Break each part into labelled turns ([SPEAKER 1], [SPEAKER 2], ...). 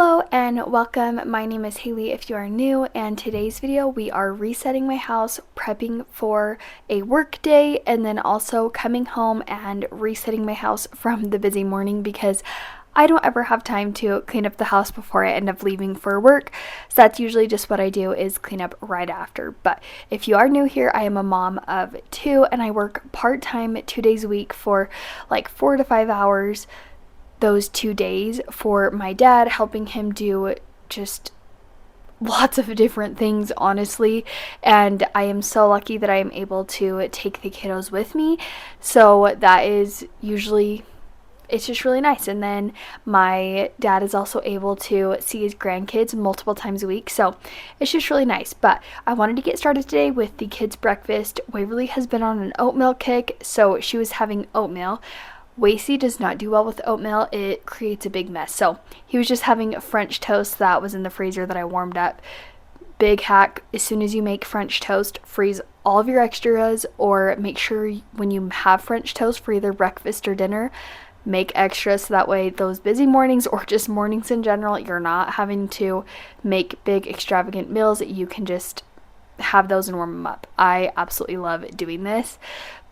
[SPEAKER 1] Hello and welcome. My name is Haley if you are new, and today's video we are resetting my house, prepping for a work day, and then also coming home and resetting my house from the busy morning because I don't ever have time to clean up the house before I end up leaving for work. So that's usually just what I do, is clean up right after. But if you are new here, I am a mom of two and I work part-time 2 days a week for like 4 to 5 hours those 2 days for my dad, helping him do just lots of different things, honestly. And I am so lucky that I am able to take the kiddos with me, so that is usually, it's just really nice. And then my dad is also able to see his grandkids multiple times a week, so it's just really nice. But I wanted to get started today with the kids' breakfast. Waverly has been on an oatmeal kick, so she was having oatmeal. Wasey does not do well with oatmeal. It creates a big mess. So he was just having French toast that was in the freezer that I warmed up. Big hack: as soon as you make French toast, freeze all of your extras, or make sure when you have French toast for either breakfast or dinner, make extras, so that way those busy mornings or just mornings in general, you're not having to make big extravagant meals. You can just have those and warm them up. I absolutely love doing this.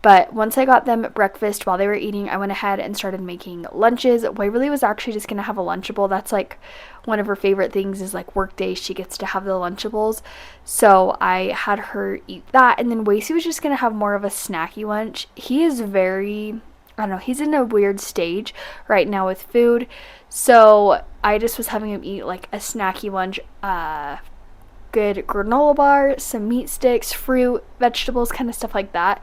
[SPEAKER 1] But once I got them breakfast while they were eating, I went ahead and started making lunches. Waverly was actually just going to have a Lunchable. That's like one of her favorite things, is like work days she gets to have the Lunchables. So I had her eat that. And then Wasey was just going to have more of a snacky lunch. He is very, I don't know, he's in a weird stage right now with food. So I just was having him eat like a snacky lunch, good granola bar, some meat sticks, fruit, vegetables, kind of stuff like that,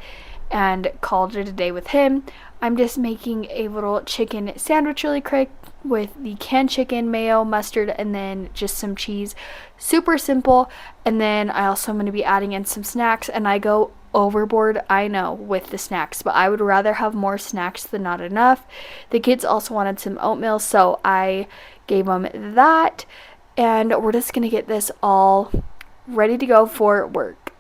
[SPEAKER 1] and called it a day with him. I'm just making a little chicken sandwich really quick with the canned chicken, mayo, mustard, and then just some cheese. Super simple. And then I also am going to be adding in some snacks, and I go overboard, I know, with the snacks, but I would rather have more snacks than not enough. The kids also wanted some oatmeal, so I gave them that, and we're just going to get this all ready to go for work.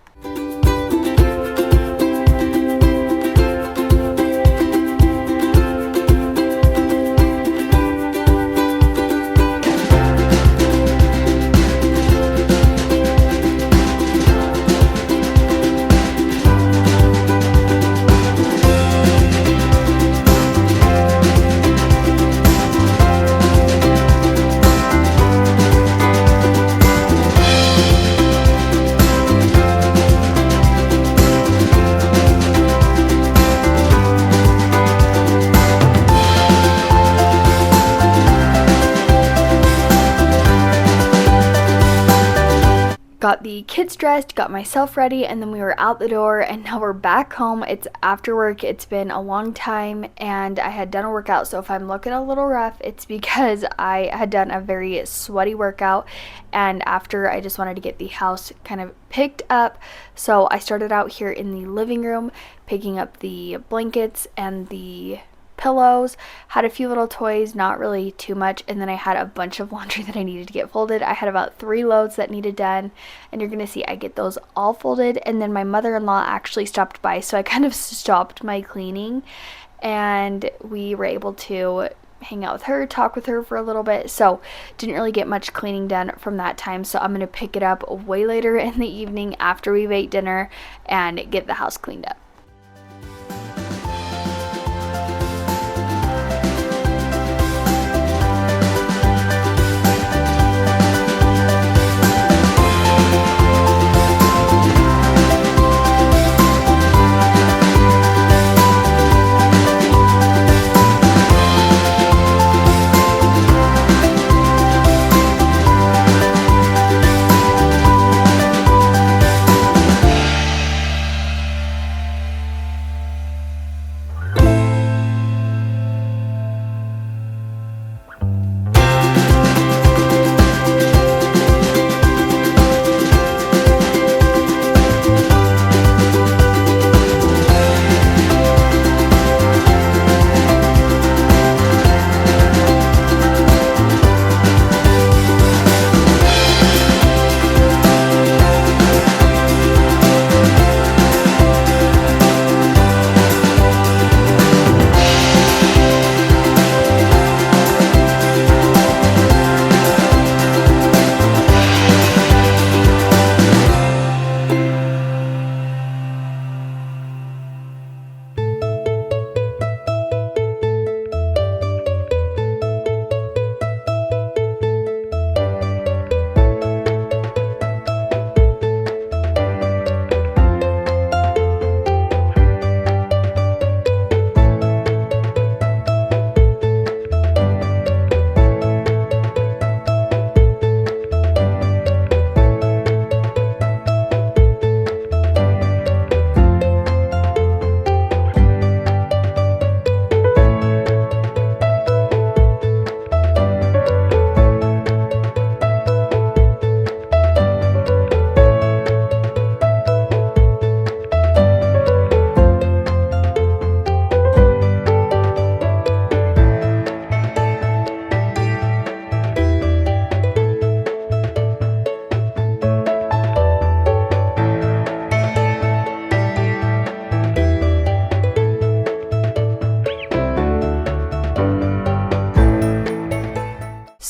[SPEAKER 1] Got the kids dressed, got myself ready, and then we were out the door, and now we're back home. It's after work. It's been a long time, and I had done a workout, so if I'm looking a little rough, it's because I had done a very sweaty workout, and after I just wanted to get the house kind of picked up. So I started out here in the living room, picking up the blankets and the pillows, had a few little toys, not really too much, and then I had a bunch of laundry that I needed to get folded. I had about 3 loads that needed done, and you're gonna see I get those all folded. And then my mother-in-law actually stopped by, so I kind of stopped my cleaning, and we were able to hang out with her, talk with her for a little bit. So didn't really get much cleaning done from that time, so I'm gonna pick it up way later in the evening after we've ate dinner and get the house cleaned up.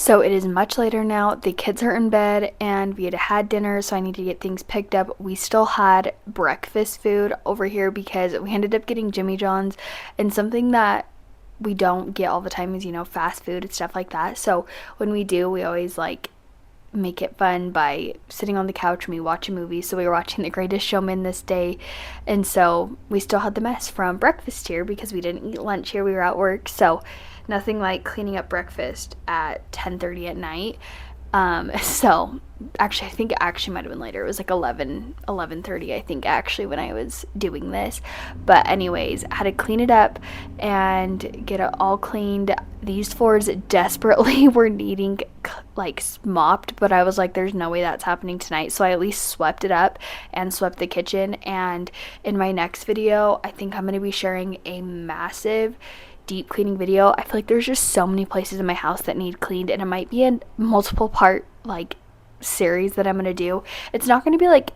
[SPEAKER 1] So it is much later now. The kids are in bed and we had had dinner, so I need to get things picked up. We still had breakfast food over here because we ended up getting Jimmy John's, and something that we don't get all the time is, fast food and stuff like that. So when we do, we always like make it fun by sitting on the couch and we watch a movie. So we were watching The Greatest Showman this day, and so we still had the mess from breakfast here because we didn't eat lunch here. We were at work, so nothing like cleaning up breakfast at 10:30 at night. So actually, I think it actually might have been later. It was like 11:30, I think, actually, when I was doing this. But anyways, I had to clean it up and get it all cleaned. These floors desperately were needing like mopped, but I was like, there's no way that's happening tonight. So I at least swept it up and swept the kitchen. And in my next video, I think I'm going to be sharing a massive deep cleaning video. I feel like there's just so many places in my house that need cleaned, and it might be a multiple part like series that I'm gonna do. It's not gonna be like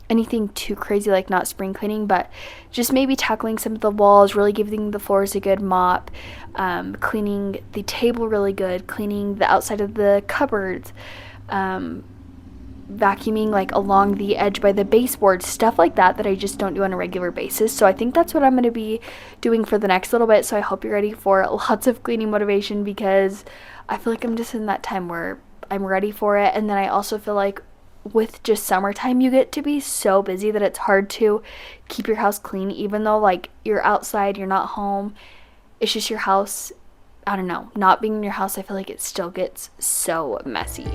[SPEAKER 1] anything too crazy, like not spring cleaning, but just maybe tackling some of the walls, really giving the floors a good mop, cleaning the table really good, cleaning the outside of the cupboards, vacuuming like along the edge by the baseboard, stuff like that I just don't do on a regular basis. So I think that's what I'm going to be doing for the next little bit. So I hope you're ready for lots of cleaning motivation, because I feel like I'm just in that time where I'm ready for it. And then I also feel like with just summertime, you get to be so busy that it's hard to keep your house clean, even though like you're outside, you're not home, it's just your house. I don't know, not being in your house, I feel like it still gets so messy.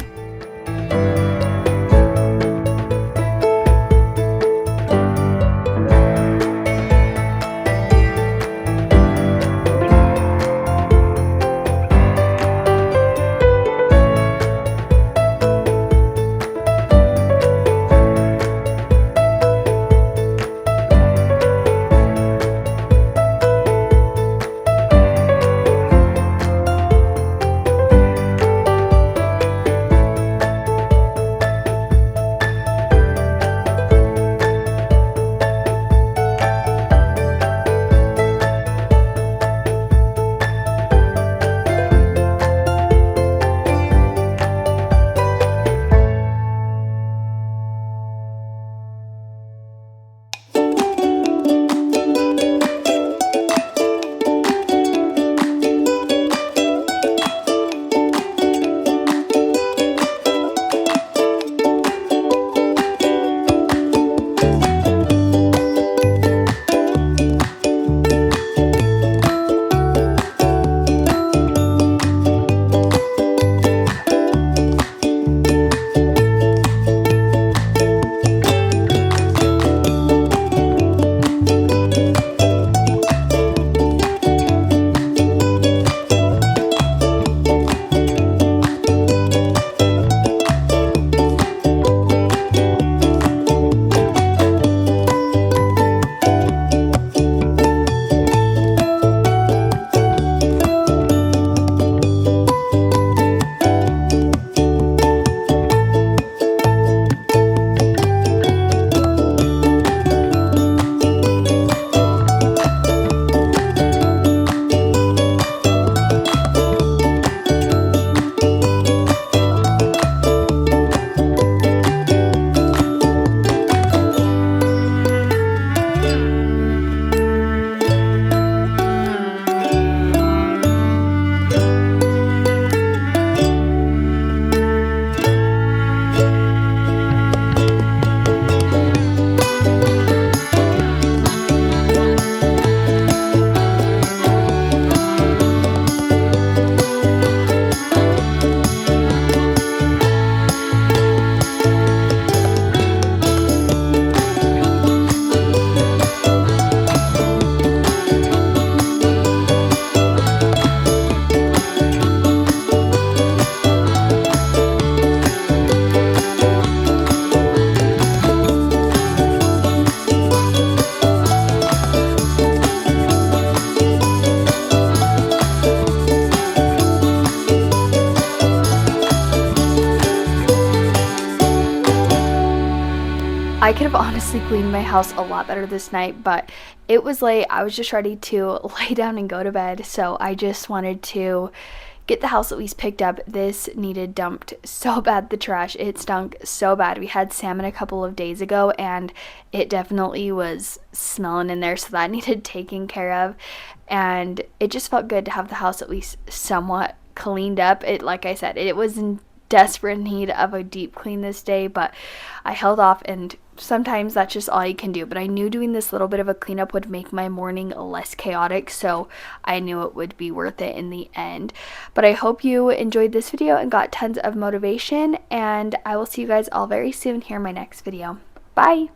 [SPEAKER 1] I could have honestly cleaned my house a lot better this night, but it was late. I was just ready to lay down and go to bed, so I just wanted to get the house at least picked up. This needed dumped so bad, the trash. It stunk so bad. We had salmon a couple of days ago and it definitely was smelling in there, so that needed taken care of. And it just felt good to have the house at least somewhat cleaned up. It, like I said, it was in desperate need of a deep clean this day, but I held off, and sometimes that's just all you can do. But I knew doing this little bit of a cleanup would make my morning less chaotic, so I knew it would be worth it in the end. But I hope you enjoyed this video and got tons of motivation, and I will see you guys all very soon here in my next video. Bye!